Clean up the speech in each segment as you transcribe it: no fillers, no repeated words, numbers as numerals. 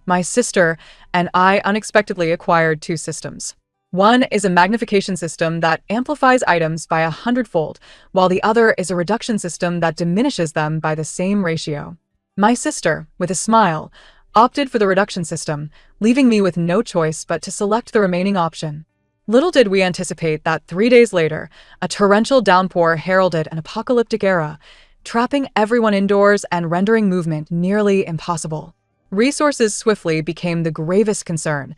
My sister and I unexpectedly acquired two systems. One is a magnification system that amplifies items by 100-fold, while the other is a reduction system that diminishes them by the same ratio. My sister, with a smile, opted for the reduction system, leaving me with no choice but to select the remaining option. Little did we anticipate that 3 days later, a torrential downpour heralded an apocalyptic era, trapping everyone indoors and rendering movement nearly impossible. Resources swiftly became the gravest concern.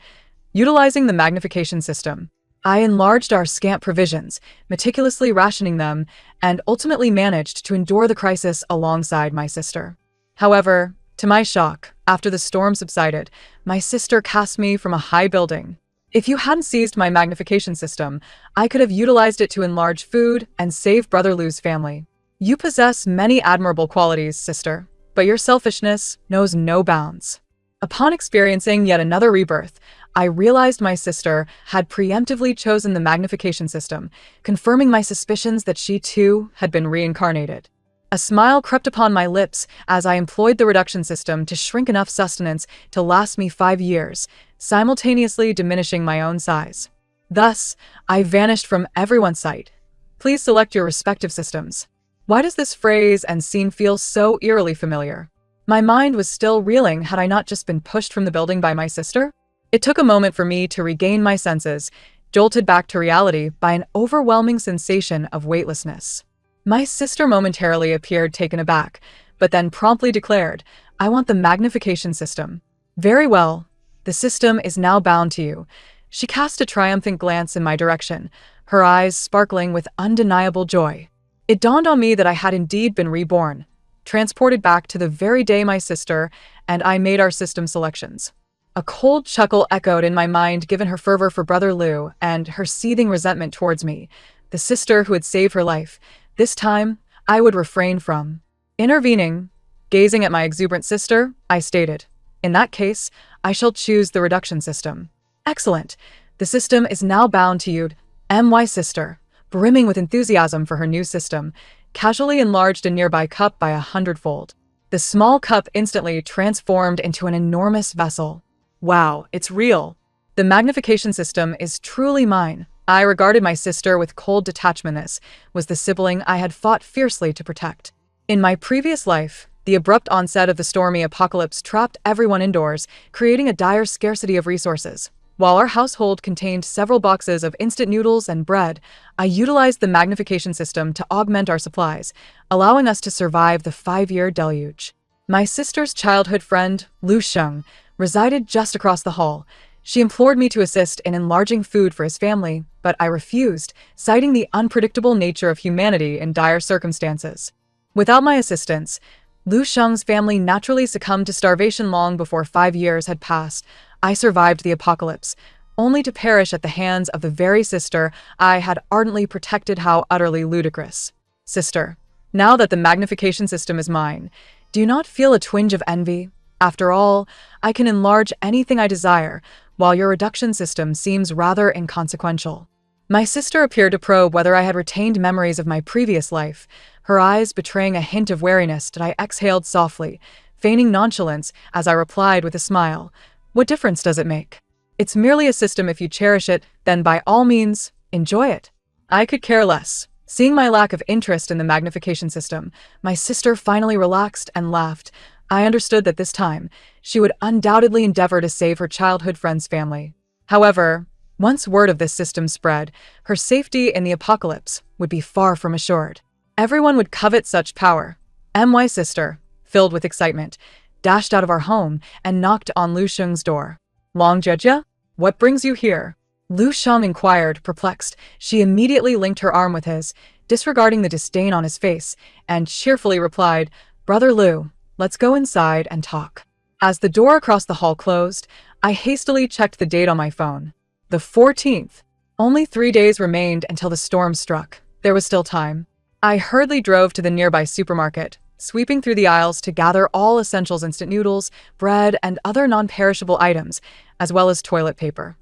Utilizing the magnification system, I enlarged our scant provisions, meticulously rationing them, and ultimately managed to endure the crisis alongside my sister. However, to my shock, after the storm subsided, my sister cast me from a high building. If you hadn't seized my magnification system, I could have utilized it to enlarge food and save Brother Lou's family. You possess many admirable qualities, sister, but your selfishness knows no bounds. Upon experiencing yet another rebirth, I realized my sister had preemptively chosen the magnification system, confirming my suspicions that she too had been reincarnated. A smile crept upon my lips as I employed the reduction system to shrink enough sustenance to last me 5 years, simultaneously diminishing my own size. Thus, I vanished from everyone's sight. Please select your respective systems. Why does this phrase and scene feel so eerily familiar? My mind was still reeling had I not just been pushed from the building by my sister? It took a moment for me to regain my senses, jolted back to reality by an overwhelming sensation of weightlessness. My sister momentarily appeared taken aback, but then promptly declared, "I want the magnification system." "Very well. The system is now bound to you." She cast a triumphant glance in my direction, her eyes sparkling with undeniable joy. It dawned on me that I had indeed been reborn, transported back to the very day my sister and I made our system selections. A cold chuckle echoed in my mind given her fervor for Brother Lou and her seething resentment towards me, the sister who had saved her life. This time, I would refrain from intervening. Gazing at my exuberant sister, I stated, "In that case, I shall choose the reduction system." "Excellent. The system is now bound to you." My sister, brimming with enthusiasm for her new system, casually enlarged a nearby cup by 100-fold. The small cup instantly transformed into an enormous vessel. Wow, it's real. The magnification system is truly mine. I regarded my sister with cold detachment. This was the sibling I had fought fiercely to protect. In my previous life, the abrupt onset of the stormy apocalypse trapped everyone indoors, creating a dire scarcity of resources. While our household contained several boxes of instant noodles and bread, I utilized the magnification system to augment our supplies, allowing us to survive the 5-year deluge. My sister's childhood friend, Lu Sheng, resided just across the hall. She implored me to assist in enlarging food for his family, but I refused, citing the unpredictable nature of humanity in dire circumstances. Without my assistance, Lu Sheng's family naturally succumbed to starvation long before 5 years had passed. I survived the apocalypse, only to perish at the hands of the very sister I had ardently protected. How utterly ludicrous. Sister, now that the magnification system is mine, do you not feel a twinge of envy? After all, I can enlarge anything I desire, while your reduction system seems rather inconsequential. My sister appeared to probe whether I had retained memories of my previous life, her eyes betraying a hint of wariness. That I exhaled softly, feigning nonchalance as I replied with a smile, "What difference does it make? It's merely a system. If you cherish it, then by all means, enjoy it." I could care less. Seeing my lack of interest in the magnification system, my sister finally relaxed and laughed. I understood that this time, she would undoubtedly endeavor to save her childhood friend's family. However, once word of this system spread, her safety in the apocalypse would be far from assured. Everyone would covet such power. My sister, filled with excitement, dashed out of our home and knocked on Lu Sheng's door. "Long Jejia? What brings you here?" Lu Sheng inquired, perplexed. She immediately linked her arm with his, disregarding the disdain on his face, and cheerfully replied, "Brother Lu, let's go inside and talk." As the door across the hall closed, I hastily checked the date on my phone. The 14th. Only 3 days remained until the storm struck. There was still time. I hurriedly drove to the nearby supermarket, sweeping through the aisles to gather all essentials: instant noodles, bread, and other non-perishable items, as well as toilet paper.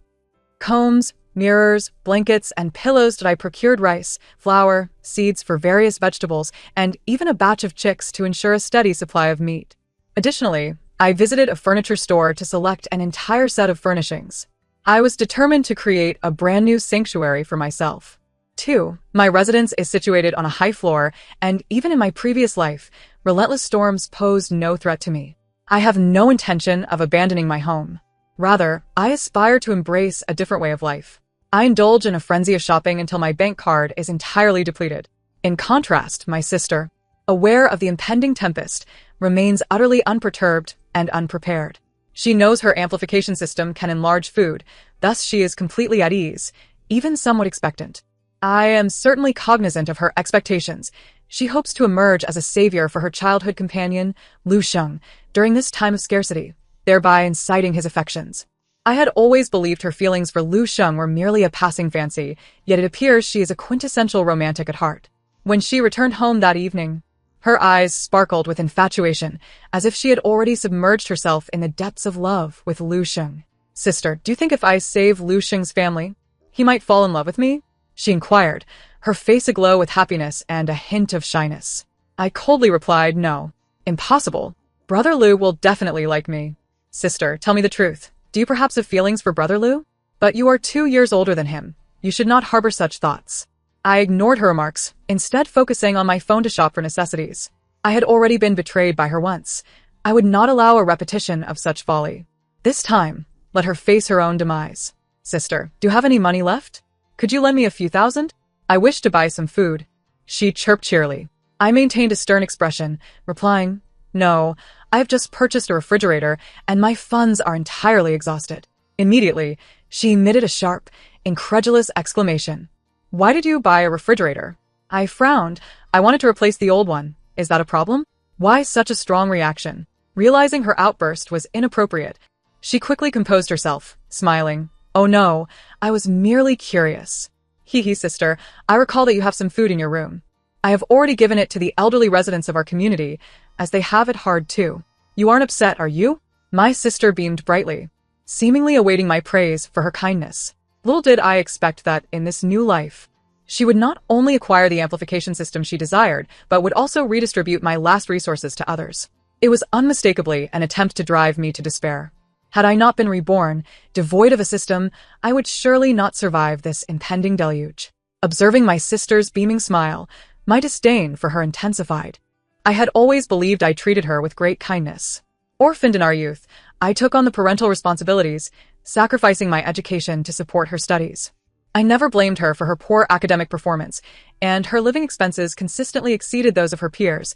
Combs, mirrors, blankets, and pillows. That I procured rice, flour, seeds for various vegetables, and even a batch of chicks to ensure a steady supply of meat. Additionally, I visited a furniture store to select an entire set of furnishings. I was determined to create a brand new sanctuary for myself. 2. My residence is situated on a high floor, and even in my previous life, relentless storms posed no threat to me. I have no intention of abandoning my home. Rather, I aspire to embrace a different way of life. I indulge in a frenzy of shopping until my bank card is entirely depleted. In contrast, my sister, aware of the impending tempest, remains utterly unperturbed and unprepared. She knows her amplification system can enlarge food, thus she is completely at ease, even somewhat expectant. I am certainly cognizant of her expectations. She hopes to emerge as a savior for her childhood companion, Lu Sheng, during this time of scarcity, thereby inciting his affections. I had always believed her feelings for Lu Sheng were merely a passing fancy, yet it appears she is a quintessential romantic at heart. When she returned home that evening, her eyes sparkled with infatuation, as if she had already submerged herself in the depths of love with Lu Sheng. "Sister, do you think if I save Lu Sheng's family, he might fall in love with me?" she inquired, her face aglow with happiness and a hint of shyness. I coldly replied, "No. Impossible. Brother Lu will definitely like me." "Sister, tell me the truth. Do you perhaps have feelings for Brother Lu? But you are 2 years older than him. You should not harbor such thoughts." I ignored her remarks, instead focusing on my phone to shop for necessities. I had already been betrayed by her once. I would not allow a repetition of such folly. This time, let her face her own demise. "Sister, do you have any money left? Could you lend me a few thousand? I wish to buy some food." She chirped cheerily. I maintained a stern expression, replying, "No, I have just purchased a refrigerator, and my funds are entirely exhausted." Immediately, she emitted a sharp, incredulous exclamation. "Why did you buy a refrigerator?" I frowned. I wanted to replace the old one. Is that a problem? Why such a strong reaction? Realizing her outburst was inappropriate, she quickly composed herself, smiling. "Oh no, I was merely curious." "Hee hee, sister, I recall that you have some food in your room. I have already given it to the elderly residents of our community, as they have it hard too. You aren't upset, are you?" My sister beamed brightly, seemingly awaiting my praise for her kindness. Little did I expect that, in this new life, she would not only acquire the amplification system she desired, but would also redistribute my last resources to others. It was unmistakably an attempt to drive me to despair. Had I not been reborn, devoid of a system, I would surely not survive this impending deluge. Observing my sister's beaming smile, my disdain for her intensified. I had always believed I treated her with great kindness. Orphaned in our youth, I took on the parental responsibilities, sacrificing my education to support her studies. I never blamed her for her poor academic performance, and her living expenses consistently exceeded those of her peers,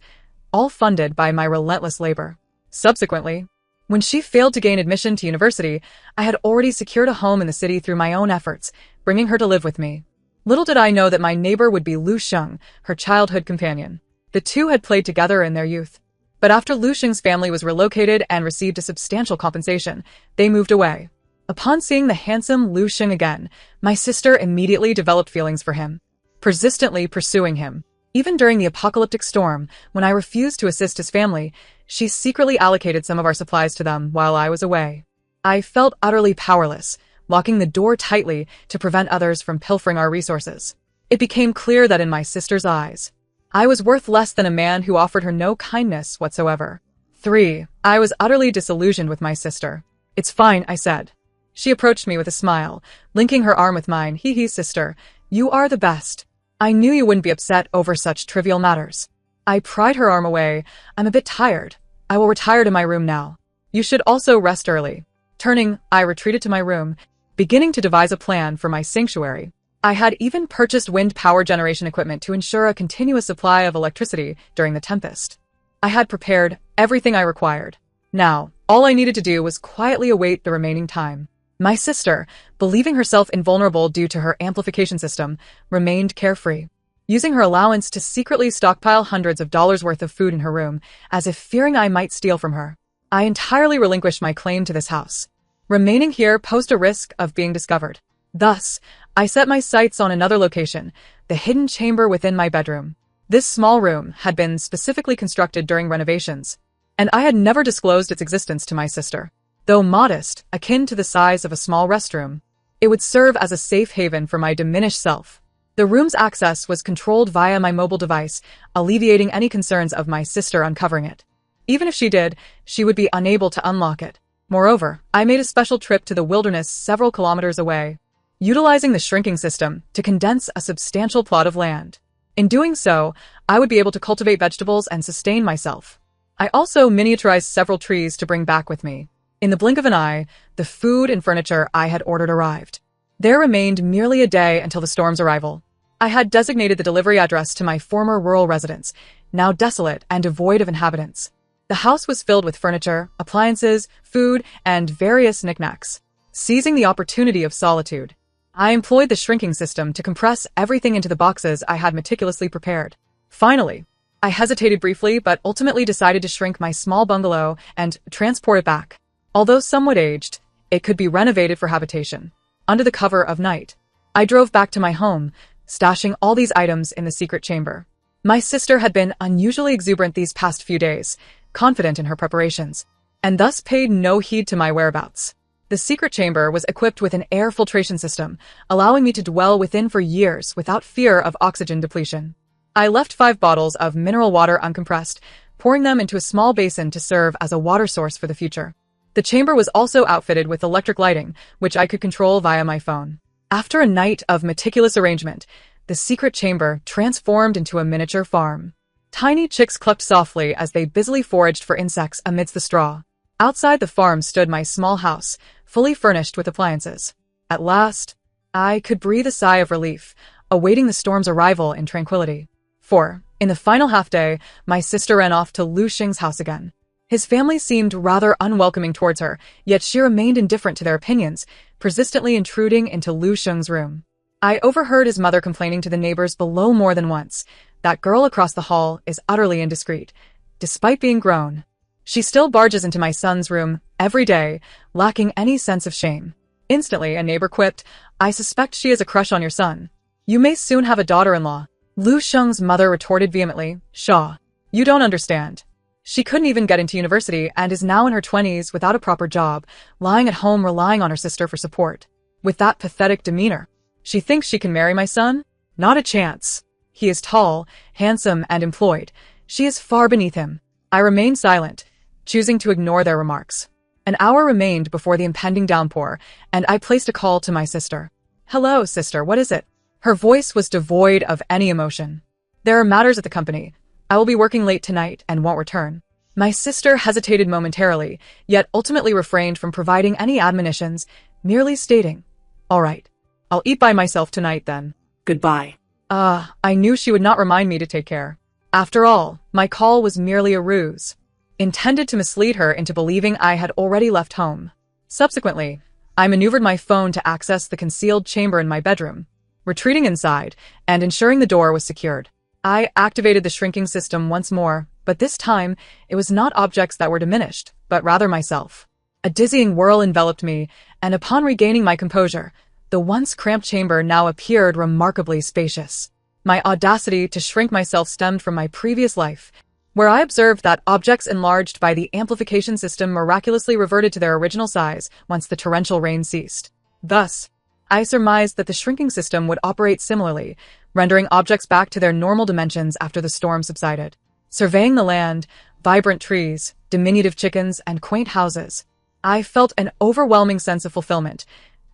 all funded by my relentless labor. Subsequently, when she failed to gain admission to university, I had already secured a home in the city through my own efforts, bringing her to live with me. Little did I know that my neighbor would be Lu Sheng, her childhood companion. The two had played together in their youth. But after Lu Sheng's family was relocated and received a substantial compensation, they moved away. Upon seeing the handsome Lu Sheng again, my sister immediately developed feelings for him, persistently pursuing him. Even during the apocalyptic storm, when I refused to assist his family, she secretly allocated some of our supplies to them while I was away. I felt utterly powerless, locking the door tightly to prevent others from pilfering our resources. It became clear that in my sister's eyes, I was worth less than a man who offered her no kindness whatsoever. 3. I was utterly disillusioned with my sister. "It's fine," I said. She approached me with a smile, linking her arm with mine. "Hee hee, sister, you are the best. I knew you wouldn't be upset over such trivial matters." I pried her arm away. "I'm a bit tired. I will retire to my room now. You should also rest early." Turning, I retreated to my room, beginning to devise a plan for my sanctuary. I had even purchased wind power generation equipment to ensure a continuous supply of electricity during the tempest. I had prepared everything I required. Now, all I needed to do was quietly await the remaining time. My sister, believing herself invulnerable due to her amplification system, remained carefree, using her allowance to secretly stockpile hundreds of dollars worth of food in her room, as if fearing I might steal from her. I entirely relinquished my claim to this house. Remaining here posed a risk of being discovered. Thus, I set my sights on another location, the hidden chamber within my bedroom. This small room had been specifically constructed during renovations, and I had never disclosed its existence to my sister. Though modest, akin to the size of a small restroom, it would serve as a safe haven for my diminished self. The room's access was controlled via my mobile device, alleviating any concerns of my sister uncovering it. Even if she did, she would be unable to unlock it. Moreover, I made a special trip to the wilderness several kilometers away, utilizing the shrinking system to condense a substantial plot of land. In doing so, I would be able to cultivate vegetables and sustain myself. I also miniaturized several trees to bring back with me. In the blink of an eye, the food and furniture I had ordered arrived. There remained merely a day until the storm's arrival. I had designated the delivery address to my former rural residence, now desolate and devoid of inhabitants. The house was filled with furniture, appliances, food, and various knickknacks. Seizing the opportunity of solitude, I employed the shrinking system to compress everything into the boxes I had meticulously prepared. Finally, I hesitated briefly but ultimately decided to shrink my small bungalow and transport it back. Although somewhat aged, it could be renovated for habitation. Under the cover of night, I drove back to my home, stashing all these items in the secret chamber. My sister had been unusually exuberant these past few days, confident in her preparations, and thus paid no heed to my whereabouts. The secret chamber was equipped with an air filtration system, allowing me to dwell within for years without fear of oxygen depletion. I left 5 bottles of mineral water uncompressed, pouring them into a small basin to serve as a water source for the future. The chamber was also outfitted with electric lighting, which I could control via my phone. After a night of meticulous arrangement, the secret chamber transformed into a miniature farm. Tiny chicks clucked softly as they busily foraged for insects amidst the straw. Outside the farm stood my small house, fully furnished with appliances. At last, I could breathe a sigh of relief, awaiting the storm's arrival in tranquility. For, in the final half-day, my sister ran off to Lu Xing's house again. His family seemed rather unwelcoming towards her, yet she remained indifferent to their opinions, persistently intruding into Lu Xing's room. I overheard his mother complaining to the neighbors below more than once. That girl across the hall is utterly indiscreet. Despite being grown, she still barges into my son's room every day, lacking any sense of shame. Instantly, a neighbor quipped, "I suspect she has a crush on your son. You may soon have a daughter-in-law." Lu Xing's mother retorted vehemently, "Shaw, you don't understand. She couldn't even get into university and is now in her 20s without a proper job, lying at home relying on her sister for support. With that pathetic demeanor, she thinks she can marry my son? Not a chance. He is tall, handsome, and employed. She is far beneath him." I remained silent, choosing to ignore their remarks. An hour remained before the impending downpour, and I placed a call to my sister. "Hello, sister, what is it?" Her voice was devoid of any emotion. "There are matters at the company. I will be working late tonight and won't return." My sister hesitated momentarily, yet ultimately refrained from providing any admonitions, merely stating, "All right. I'll eat by myself tonight then. Goodbye." I knew she would not remind me to take care. After all, my call was merely a ruse, intended to mislead her into believing I had already left home. Subsequently, I maneuvered my phone to access the concealed chamber in my bedroom, retreating inside and ensuring the door was secured. I activated the shrinking system once more, but this time it was not objects that were diminished, but rather myself. A dizzying whirl enveloped me, and upon regaining my composure, the once cramped chamber now appeared remarkably spacious. My audacity to shrink myself stemmed from my previous life, where I observed that objects enlarged by the amplification system miraculously reverted to their original size once the torrential rain ceased. Thus, I surmised that the shrinking system would operate similarly, rendering objects back to their normal dimensions after the storm subsided. Surveying the land, vibrant trees, diminutive chickens, and quaint houses, I felt an overwhelming sense of fulfillment.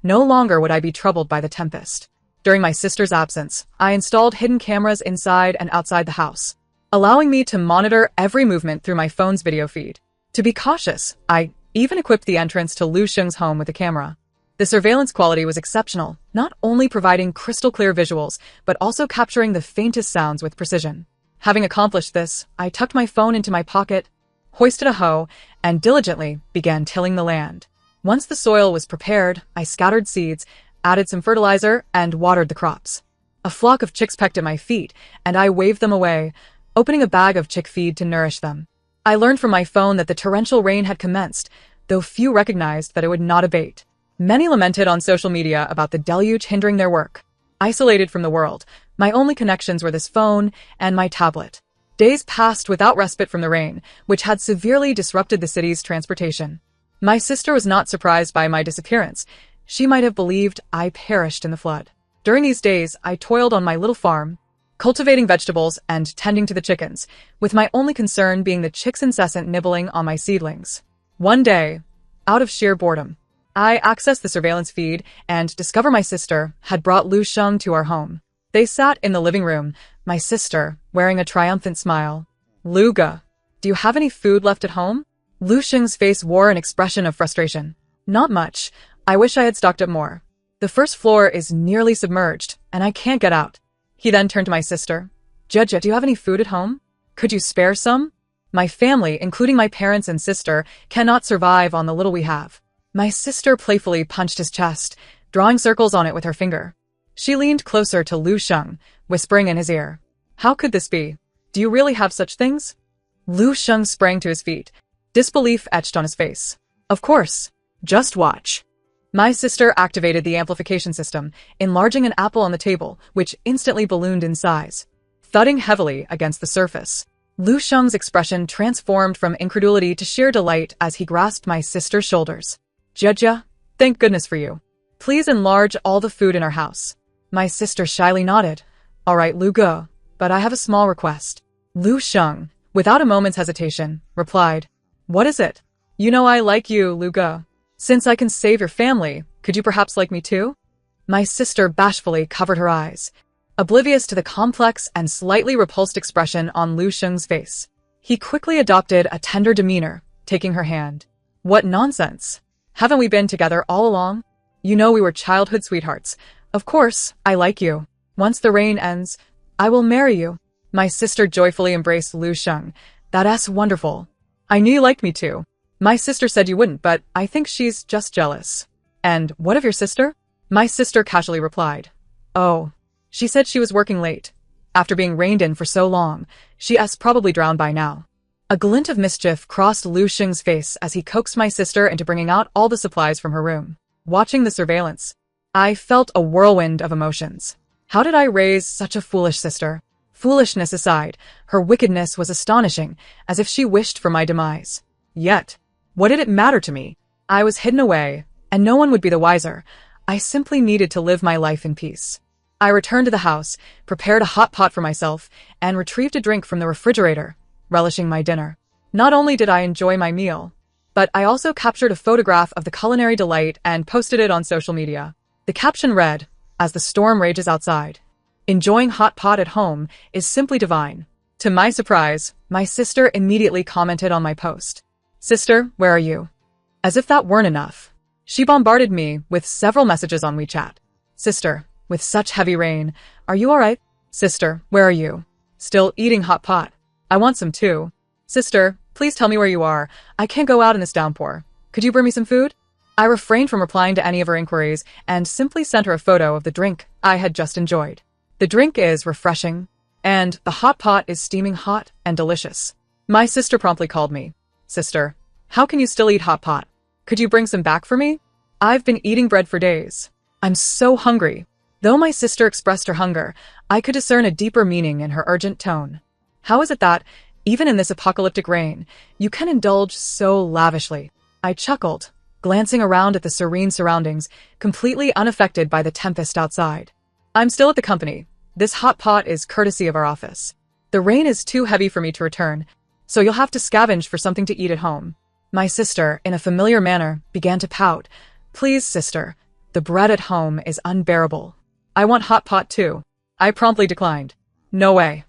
No longer would I be troubled by the tempest. During my sister's absence, I installed hidden cameras inside and outside the house, allowing me to monitor every movement through my phone's video feed. To be cautious, I even equipped the entrance to Lu Xing's home with a camera. The surveillance quality was exceptional, not only providing crystal clear visuals, but also capturing the faintest sounds with precision. Having accomplished this, I tucked my phone into my pocket, hoisted a hoe, and diligently began tilling the land. Once the soil was prepared, I scattered seeds, added some fertilizer, and watered the crops. A flock of chicks pecked at my feet, and I waved them away, opening a bag of chick feed to nourish them. I learned from my phone that the torrential rain had commenced, though few recognized that it would not abate. Many lamented on social media about the deluge hindering their work. Isolated from the world, my only connections were this phone and my tablet. Days passed without respite from the rain, which had severely disrupted the city's transportation. My sister was not surprised by my disappearance. She might have believed I perished in the flood. During these days, I toiled on my little farm, cultivating vegetables and tending to the chickens, with my only concern being the chicks' incessant nibbling on my seedlings. One day, out of sheer boredom, I accessed the surveillance feed and discover my sister had brought Lu Sheng to our home. They sat in the living room, my sister wearing a triumphant smile. "Luga, do you have any food left at home?" Lu Sheng's face wore an expression of frustration. "Not much. I wish I had stocked up more. The first floor is nearly submerged, and I can't get out." He then turned to my sister. "Judge, do you have any food at home? Could you spare some? My family, including my parents and sister, cannot survive on the little we have." My sister playfully punched his chest, drawing circles on it with her finger. She leaned closer to Lu Sheng, whispering in his ear, "How could this be? Do you really have such things?" Lu Sheng sprang to his feet, disbelief etched on his face. "Of course. Just watch." My sister activated the amplification system, enlarging an apple on the table, which instantly ballooned in size. Thudding heavily against the surface, Lu Sheng's expression transformed from incredulity to sheer delight as he grasped my sister's shoulders. "Jia, thank goodness for you. Please enlarge all the food in our house." My sister shyly nodded. "All right, Lu Ge, but I have a small request." Lu Sheng, without a moment's hesitation, replied, "What is it?" "You know I like you, Lu Ge. Since I can save your family, could you perhaps like me too?" My sister bashfully covered her eyes, oblivious to the complex and slightly repulsed expression on Lu Sheng's face. He quickly adopted a tender demeanor, taking her hand. "What nonsense! Haven't we been together all along? You know we were childhood sweethearts. Of course, I like you. Once the rain ends, I will marry you." My sister joyfully embraced Lu Sheng. "That's wonderful. I knew you liked me too. My sister said you wouldn't, but I think she's just jealous." "And what of your sister?" My sister casually replied. "Oh, she said she was working late. After being reined in for so long, she's probably drowned by now." A glint of mischief crossed Lu Sheng's face as he coaxed my sister into bringing out all the supplies from her room. Watching the surveillance, I felt a whirlwind of emotions. How did I raise such a foolish sister? Foolishness aside, her wickedness was astonishing, as if she wished for my demise. Yet, what did it matter to me? I was hidden away, and no one would be the wiser. I simply needed to live my life in peace. I returned to the house, prepared a hot pot for myself, and retrieved a drink from the refrigerator, relishing my dinner. Not only did I enjoy my meal, but I also captured a photograph of the culinary delight and posted it on social media. The caption read, "As the storm rages outside, enjoying hot pot at home is simply divine." To my surprise, my sister immediately commented on my post. "Sister, where are you?" As if that weren't enough, she bombarded me with several messages on WeChat. "Sister, with such heavy rain, are you alright?" "Sister, where are you?" "Still eating hot pot. I want some too." "Sister, please tell me where you are. I can't go out in this downpour. Could you bring me some food?" I refrained from replying to any of her inquiries and simply sent her a photo of the drink I had just enjoyed. The drink is refreshing, and the hot pot is steaming hot and delicious. My sister promptly called me. "Sister, how can you still eat hot pot? Could you bring some back for me? I've been eating bread for days. I'm so hungry." Though my sister expressed her hunger, I could discern a deeper meaning in her urgent tone. How is it that, even in this apocalyptic rain, you can indulge so lavishly? I chuckled, glancing around at the serene surroundings, completely unaffected by the tempest outside. "I'm still at the company. This hot pot is courtesy of our office. The rain is too heavy for me to return, so you'll have to scavenge for something to eat at home." My sister, in a familiar manner, began to pout. "Please, sister, the bread at home is unbearable. I want hot pot too." I promptly declined. "No way."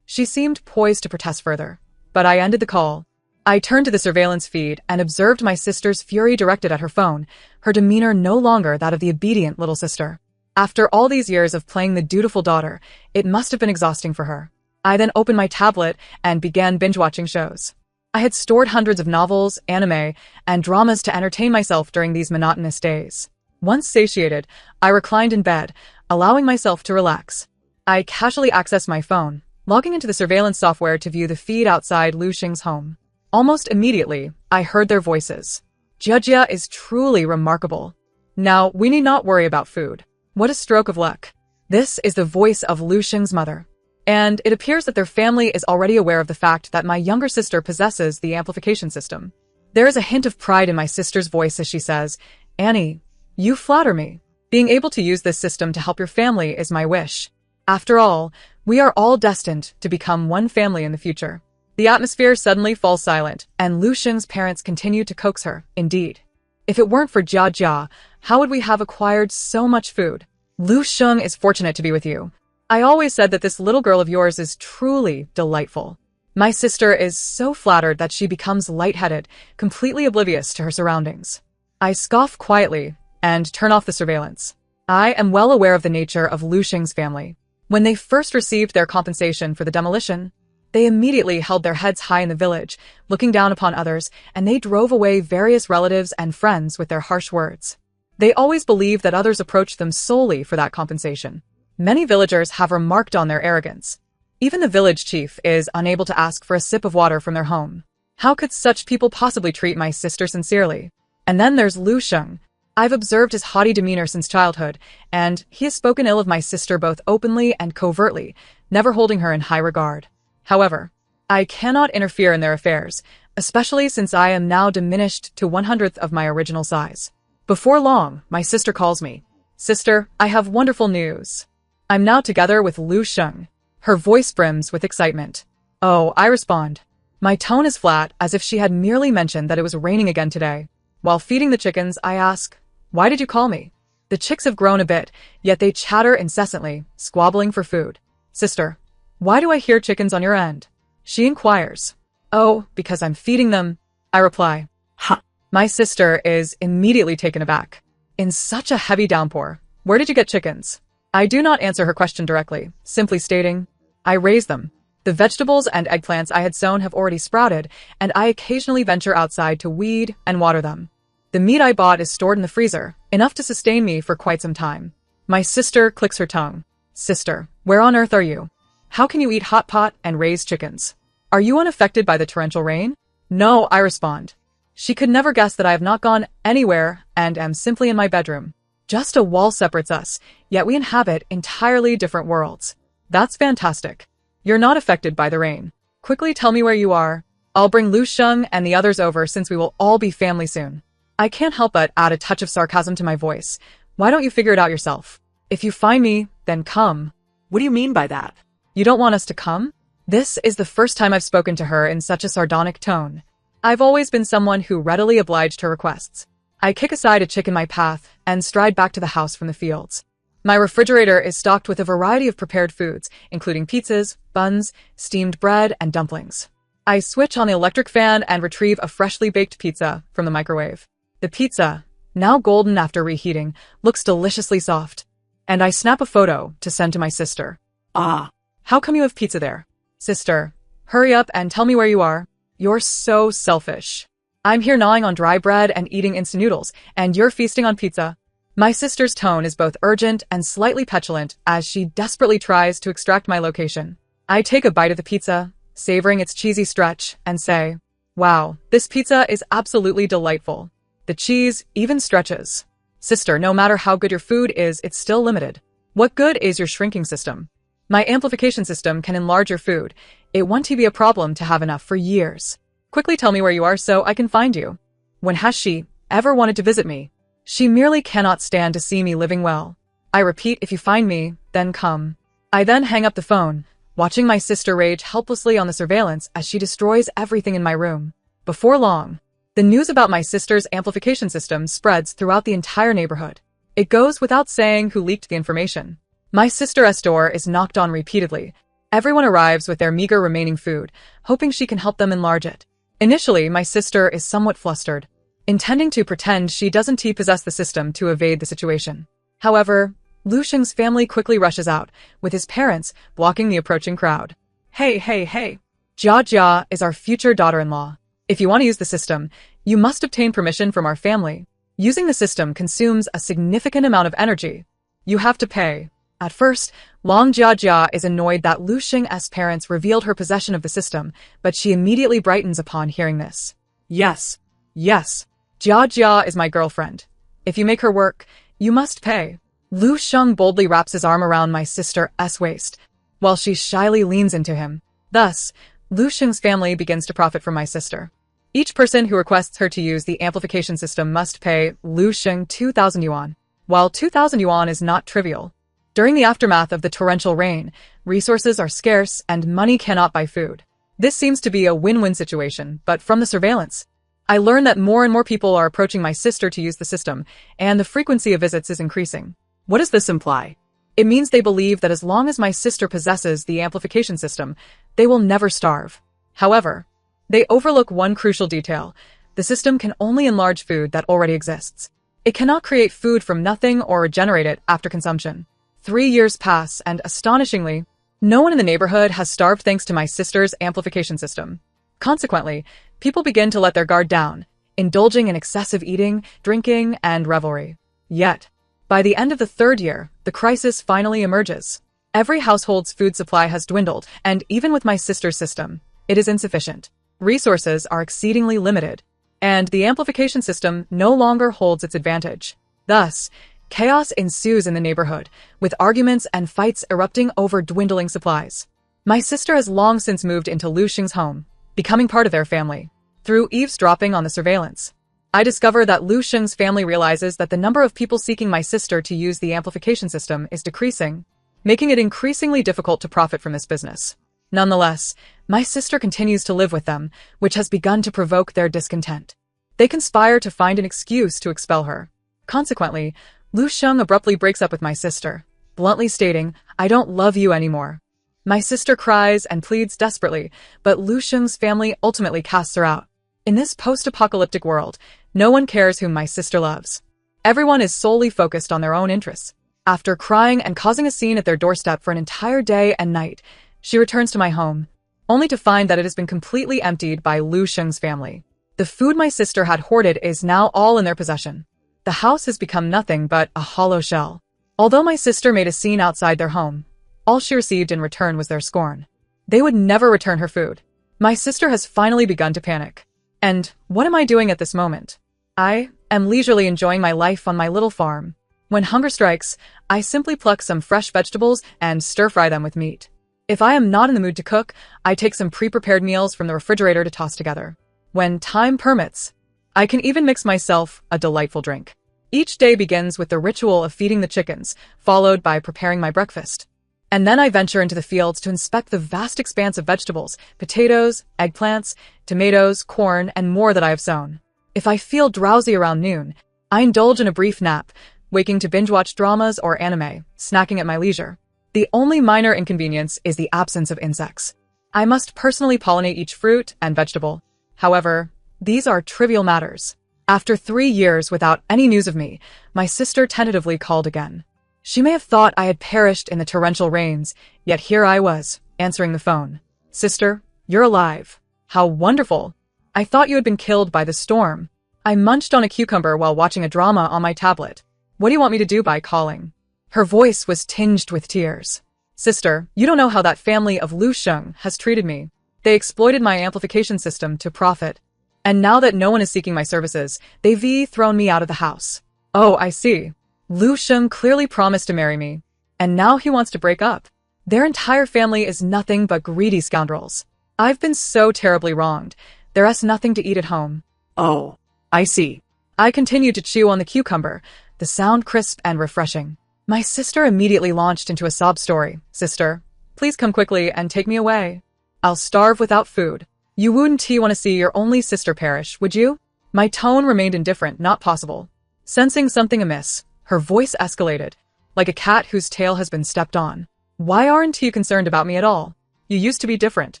She seemed poised to protest further, but I ended the call. I turned to the surveillance feed and observed my sister's fury directed at her phone, her demeanor no longer that of the obedient little sister. After all these years of playing the dutiful daughter, it must have been exhausting for her. I then opened my tablet and began binge-watching shows. I had stored hundreds of novels, anime, and dramas to entertain myself during these monotonous days. Once satiated, I reclined in bed, allowing myself to relax. I casually accessed my phone, logging into the surveillance software to view the feed outside Lu Sheng's home. Almost immediately, I heard their voices. "Jia is truly remarkable. Now, we need not worry about food. What a stroke of luck." This is the voice of Lu Sheng's mother. And it appears that their family is already aware of the fact that my younger sister possesses the amplification system. There is a hint of pride in my sister's voice as she says, "Annie, you flatter me. Being able to use this system to help your family is my wish. After all, We are all destined to become one family in the future. The atmosphere suddenly falls silent, and Lu Sheng's parents continue to coax her. Indeed. If it weren't for Jia Jia, how would we have acquired so much food? Lu Sheng is fortunate to be with you. I always said that this little girl of yours is truly delightful. My sister is so flattered that she becomes lightheaded, completely oblivious to her surroundings. I scoff quietly and turn off the surveillance. I am well aware of the nature of Lu Sheng's family. When they first received their compensation for the demolition, they immediately held their heads high in the village, looking down upon others, and they drove away various relatives and friends with their harsh words. They always believed that others approached them solely for that compensation. Many villagers have remarked on their arrogance. Even the village chief is unable to ask for a sip of water from their home. How could such people possibly treat my sister sincerely? And then there's Lu Sheng. I've observed his haughty demeanor since childhood, and he has spoken ill of my sister both openly and covertly, never holding her in high regard. However, I cannot interfere in their affairs, especially since I am now diminished to 1/100th of my original size. Before long, my sister calls me. Sister, I have wonderful news. I'm now together with Lu Sheng. Her voice brims with excitement. Oh, I respond. My tone is flat, as if she had merely mentioned that it was raining again today. While feeding the chickens, I ask, why did you call me? The chicks have grown a bit, yet they chatter incessantly, squabbling for food. Sister, why do I hear chickens on your end? She inquires. Oh, because I'm feeding them. I reply. Huh. My sister is immediately taken aback. In such a heavy downpour, where did you get chickens? I do not answer her question directly, simply stating, I raise them. The vegetables and eggplants I had sown have already sprouted, and I occasionally venture outside to weed and water them. The meat I bought is stored in the freezer, enough to sustain me for quite some time. My sister clicks her tongue. Sister, where on earth are you? How can you eat hot pot and raise chickens? Are you unaffected by the torrential rain? No, I respond. She could never guess that I have not gone anywhere and am simply in my bedroom. Just a wall separates us, yet we inhabit entirely different worlds. That's fantastic. You're not affected by the rain. Quickly tell me where you are. I'll bring Lu Sheng and the others over since we will all be family soon. I can't help but add a touch of sarcasm to my voice. Why don't you figure it out yourself? If you find me, then come. What do you mean by that? You don't want us to come? This is the first time I've spoken to her in such a sardonic tone. I've always been someone who readily obliged her requests. I kick aside a chick in my path and stride back to the house from the fields. My refrigerator is stocked with a variety of prepared foods, including pizzas, buns, steamed bread, and dumplings. I switch on the electric fan and retrieve a freshly baked pizza from the microwave. The pizza, now golden after reheating, looks deliciously soft. And I snap a photo to send to my sister. Ah. How come you have pizza there? Sister, hurry up and tell me where you are. You're so selfish. I'm here gnawing on dry bread and eating instant noodles, and you're feasting on pizza. My sister's tone is both urgent and slightly petulant as she desperately tries to extract my location. I take a bite of the pizza, savoring its cheesy stretch, and say, wow, this pizza is absolutely delightful. The cheese even stretches. Sister, no matter how good your food is, it's still limited. What good is your shrinking system? My amplification system can enlarge your food. It won't be a problem to have enough for years. Quickly tell me where you are so I can find you. When has she ever wanted to visit me? She merely cannot stand to see me living well. I repeat, if you find me, then come. I then hang up the phone, watching my sister rage helplessly on the surveillance as she destroys everything in my room. Before long, the news about my sister's amplification system spreads throughout the entire neighborhood. It goes without saying who leaked the information. My sister's door is knocked on repeatedly. Everyone arrives with their meager remaining food, hoping she can help them enlarge it. Initially, my sister is somewhat flustered, intending to pretend she doesn't possess the system to evade the situation. However, Lu Sheng's family quickly rushes out, with his parents blocking the approaching crowd. Hey, hey, hey. Jia Jia is our future daughter-in-law. If you want to use the system, you must obtain permission from our family. Using the system consumes a significant amount of energy. You have to pay. At first, Long Jia Jia is annoyed that Lu Sheng's parents revealed her possession of the system, but she immediately brightens upon hearing this. Yes. Yes. Jia Jia is my girlfriend. If you make her work, you must pay. Lu Sheng boldly wraps his arm around my sister's waist, while she shyly leans into him. Thus, Lu Sheng's family begins to profit from my sister. Each person who requests her to use the amplification system must pay Lu Sheng 2,000 yuan. While 2,000 yuan is not trivial, During the aftermath of the torrential rain, resources are scarce and money cannot buy food. This seems to be a win-win situation, but from the surveillance, I learn that more and more people are approaching my sister to use the system, and the frequency of visits is increasing. What does this imply? It means they believe that as long as my sister possesses the amplification system, they will never starve. However, they overlook one crucial detail. The system can only enlarge food that already exists. It cannot create food from nothing or regenerate it after consumption. 3 years pass, and astonishingly, no one in the neighborhood has starved thanks to my sister's amplification system. Consequently, people begin to let their guard down, indulging in excessive eating, drinking, and revelry. Yet, by the end of the 3rd year, the crisis finally emerges. Every household's food supply has dwindled, and even with my sister's system, it is insufficient. Resources are exceedingly limited, and the amplification system no longer holds its advantage. Thus, chaos ensues in the neighborhood, with arguments and fights erupting over dwindling supplies. My sister has long since moved into Lu Xing's home, becoming part of their family. Through eavesdropping on the surveillance, I discover that Lu Xing's family realizes that the number of people seeking my sister to use the amplification system is decreasing, making it increasingly difficult to profit from this business. Nonetheless, my sister continues to live with them, which has begun to provoke their discontent. They conspire to find an excuse to expel her. Consequently, Lu Xing abruptly breaks up with my sister, bluntly stating, "I don't love you anymore." My sister cries and pleads desperately, but Lu Xing's family ultimately casts her out. In this post-apocalyptic world, no one cares whom my sister loves. Everyone is solely focused on their own interests. After crying and causing a scene at their doorstep for an entire day and night, she returns to my home, only to find that it has been completely emptied by Lu Xing's family. The food my sister had hoarded is now all in their possession. The house has become nothing but a hollow shell. Although my sister made a scene outside their home, all she received in return was their scorn. They would never return her food. My sister has finally begun to panic. And what am I doing at this moment? I am leisurely enjoying my life on my little farm. When hunger strikes, I simply pluck some fresh vegetables and stir-fry them with meat. If I am not in the mood to cook, I take some pre-prepared meals from the refrigerator to toss together. When time permits, I can even mix myself a delightful drink. Each day begins with the ritual of feeding the chickens, followed by preparing my breakfast. And then I venture into the fields to inspect the vast expanse of vegetables, potatoes, eggplants, tomatoes, corn, and more that I have sown. If I feel drowsy around noon, I indulge in a brief nap, waking to binge-watch dramas or anime, snacking at my leisure. The only minor inconvenience is the absence of insects. I must personally pollinate each fruit and vegetable. However, these are trivial matters. After 3 years without any news of me, my sister tentatively called again. She may have thought I had perished in the torrential rains, yet here I was, answering the phone. "Sister, you're alive. How wonderful. I thought you had been killed by the storm." I munched on a cucumber while watching a drama on my tablet. "What do you want me to do by calling?" Her voice was tinged with tears. "Sister, you don't know how that family of Lu Xing has treated me. They exploited my amplification system to profit. And now that no one is seeking my services, they've thrown me out of the house." "Oh, I see. Lu Xing clearly promised to marry me, and now he wants to break up. Their entire family is nothing but greedy scoundrels. I've been so terribly wronged. There's nothing to eat at home." "Oh, I see." I continued to chew on the cucumber, the sound crisp and refreshing. My sister immediately launched into a sob story. "Sister, please come quickly and take me away. I'll starve without food. You wouldn't want to see your only sister perish, would you?" My tone remained indifferent, not possible. Sensing something amiss, her voice escalated, like a cat whose tail has been stepped on. "Why aren't you concerned about me at all? You used to be different."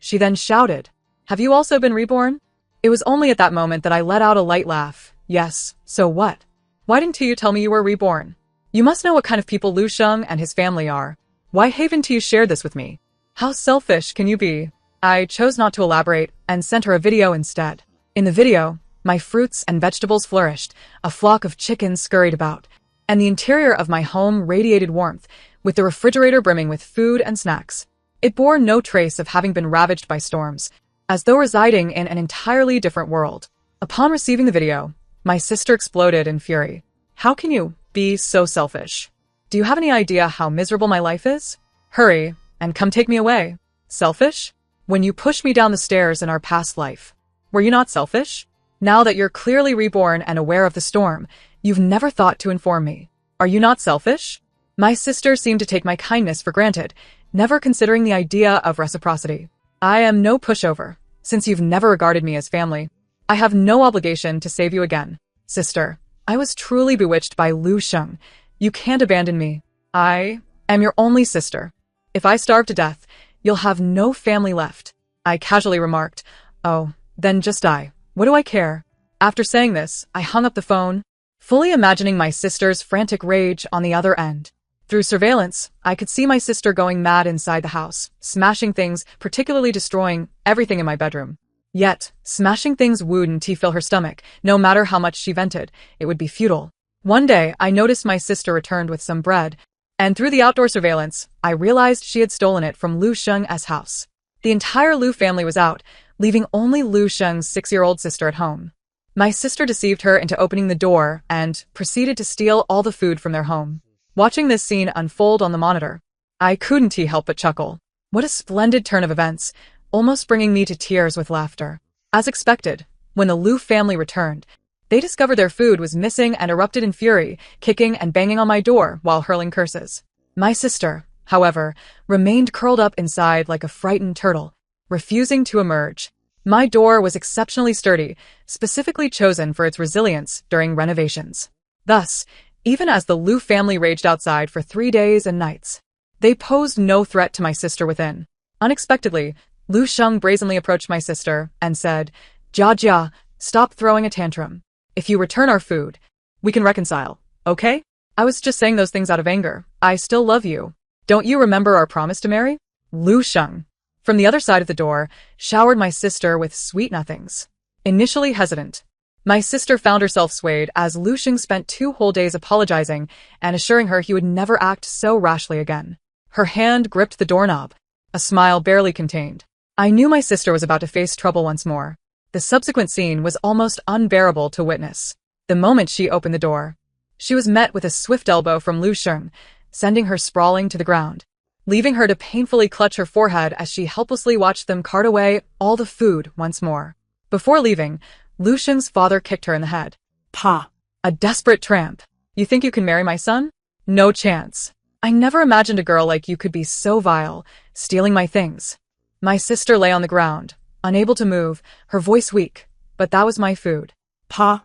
She then shouted, "Have you also been reborn?" It was only at that moment that I let out a light laugh. "Yes, so what? Why didn't you tell me you were reborn? You must know what kind of people Lu Xing and his family are. Why haven't you shared this with me? How selfish can you be?" I chose not to elaborate and sent her a video instead. In the video, my fruits and vegetables flourished, a flock of chickens scurried about, and the interior of my home radiated warmth, with the refrigerator brimming with food and snacks. It bore no trace of having been ravaged by storms, as though residing in an entirely different world. Upon receiving the video, my sister exploded in fury. "How can you be so selfish? Do you have any idea how miserable my life is? Hurry, and come take me away." "Selfish? When you pushed me down the stairs in our past life, were you not selfish? Now that you're clearly reborn and aware of the storm, you've never thought to inform me. Are you not selfish?" My sister seemed to take my kindness for granted, never considering the idea of reciprocity. I am no pushover, since you've never regarded me as family. I have no obligation to save you again. Sister, I was truly bewitched by Lu Sheng. You can't abandon me. I am your only sister. If I starve to death, you'll have no family left. I casually remarked, oh, then just die. What do I care? After saying this, I hung up the phone, fully imagining my sister's frantic rage on the other end. Through surveillance, I could see my sister going mad inside the house, smashing things, particularly destroying everything in my bedroom. Yet, smashing things wouldn't fill her stomach. No matter how much she vented, it would be futile. One day, I noticed my sister returned with some bread, and through the outdoor surveillance, I realized she had stolen it from Lu Sheng's house. The entire Lu family was out, leaving only Lu Sheng's 6-year-old sister at home. My sister deceived her into opening the door and proceeded to steal all the food from their home. Watching this scene unfold on the monitor, I couldn't help but chuckle. What a splendid turn of events, almost bringing me to tears with laughter. As expected, when the Lu family returned, they discovered their food was missing and erupted in fury, kicking and banging on my door while hurling curses. My sister, however, remained curled up inside like a frightened turtle, refusing to emerge. My door was exceptionally sturdy, specifically chosen for its resilience during renovations. Thus, even as the Lu family raged outside for 3 days and nights, they posed no threat to my sister within. Unexpectedly, Lu Sheng brazenly approached my sister and said, Jia Jia, stop throwing a tantrum. If you return our food, we can reconcile, okay? I was just saying those things out of anger. I still love you. Don't you remember our promise to marry? Lu Sheng, from the other side of the door, showered my sister with sweet nothings. Initially hesitant, my sister found herself swayed as Lu Sheng spent 2 whole days apologizing and assuring her he would never act so rashly again. Her hand gripped the doorknob, a smile barely contained. I knew my sister was about to face trouble once more. The subsequent scene was almost unbearable to witness. The moment she opened the door, she was met with a swift elbow from Lu Sheng, sending her sprawling to the ground, leaving her to painfully clutch her forehead as she helplessly watched them cart away all the food once more. Before leaving, Lu Sheng's father kicked her in the head. Pa! A desperate tramp. You think you can marry my son? No chance. I never imagined a girl like you could be so vile, stealing my things. My sister lay on the ground, unable to move, her voice weak, but that was my food. Pa!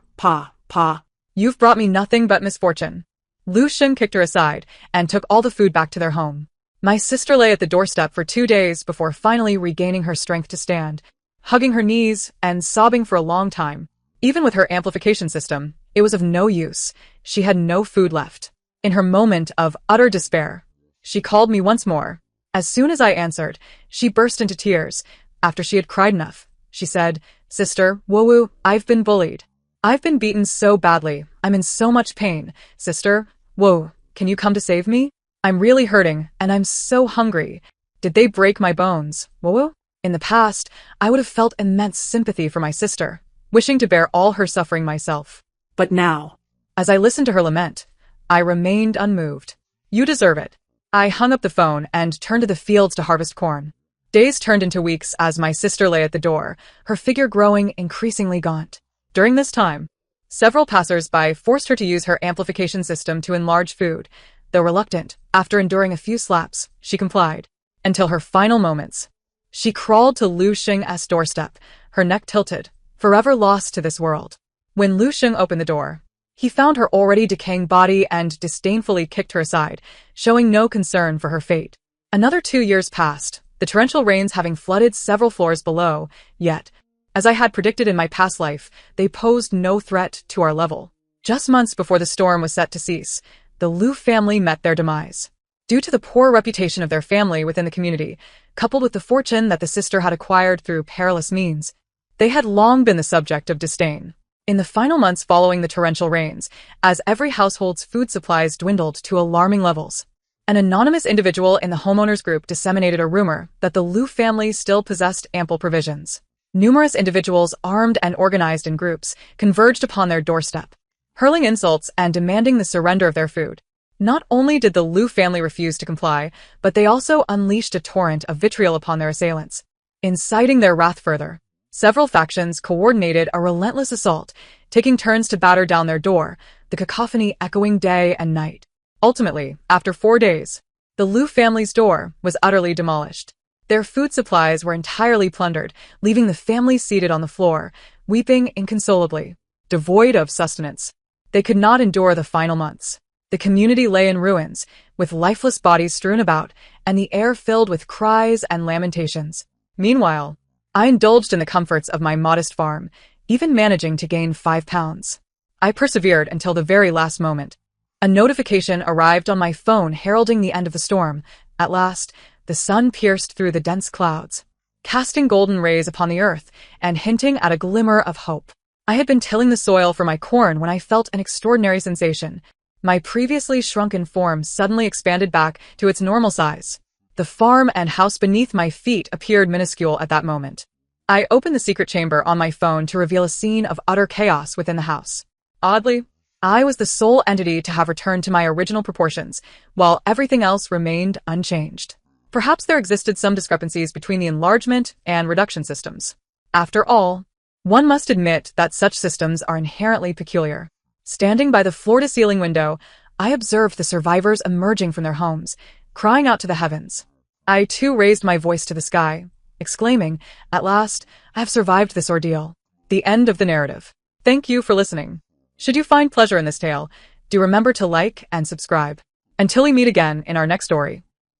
You've brought me nothing but misfortune. Lu Sheng kicked her aside and took all the food back to their home. My sister lay at the doorstep for 2 days before finally regaining her strength to stand, hugging her knees and sobbing for a long time. Even with her amplification system, it was of no use. She had no food left. In her moment of utter despair, she called me once more. As soon as I answered, she burst into tears. After she had cried enough, she said, Sister, Wowu, I've been bullied. I've been beaten so badly. I'm in so much pain. Sister, Wowu, can you come to save me? I'm really hurting, and I'm so hungry. Did they break my bones, Wowu? In the past, I would have felt immense sympathy for my sister, wishing to bear all her suffering myself. But now, as I listened to her lament, I remained unmoved. You deserve it. I hung up the phone and turned to the fields to harvest corn. Days turned into weeks as my sister lay at the door, her figure growing increasingly gaunt. During this time, several passers-by forced her to use her amplification system to enlarge food. Though reluctant, after enduring a few slaps, she complied. Until her final moments, she crawled to Lu Sheng's doorstep, her neck tilted, forever lost to this world. When Lu Sheng opened the door, he found her already decaying body and disdainfully kicked her aside, showing no concern for her fate. Another 2 years passed, the torrential rains having flooded several floors below, yet, as I had predicted in my past life, they posed no threat to our level. Just months before the storm was set to cease, the Lu family met their demise. Due to the poor reputation of their family within the community, coupled with the fortune that the sister had acquired through perilous means, they had long been the subject of disdain. In the final months following the torrential rains, as every household's food supplies dwindled to alarming levels, an anonymous individual in the homeowners group disseminated a rumor that the Lu family still possessed ample provisions. Numerous individuals, armed and organized in groups, converged upon their doorstep, hurling insults and demanding the surrender of their food. Not only did the Lu family refuse to comply, but they also unleashed a torrent of vitriol upon their assailants. Inciting their wrath further, several factions coordinated a relentless assault, taking turns to batter down their door, the cacophony echoing day and night. Ultimately, after 4 days, the Liu family's door was utterly demolished. Their food supplies were entirely plundered, leaving the family seated on the floor, weeping inconsolably, devoid of sustenance. They could not endure the final months. The community lay in ruins, with lifeless bodies strewn about, and the air filled with cries and lamentations. Meanwhile, I indulged in the comforts of my modest farm, even managing to gain 5 pounds. I persevered until the very last moment. A notification arrived on my phone heralding the end of the storm. At last, the sun pierced through the dense clouds, casting golden rays upon the earth and hinting at a glimmer of hope. I had been tilling the soil for my corn when I felt an extraordinary sensation. My previously shrunken form suddenly expanded back to its normal size. The farm and house beneath my feet appeared minuscule at that moment. I opened the secret chamber on my phone to reveal a scene of utter chaos within the house. Oddly, I was the sole entity to have returned to my original proportions, while everything else remained unchanged. Perhaps there existed some discrepancies between the enlargement and reduction systems. After all, one must admit that such systems are inherently peculiar. Standing by the floor-to-ceiling window, I observed the survivors emerging from their homes, crying out to the heavens. I too raised my voice to the sky, exclaiming, "At last, I have survived this ordeal." The end of the narrative. Thank you for listening. Should you find pleasure in this tale, do remember to like and subscribe. Until we meet again in our next story.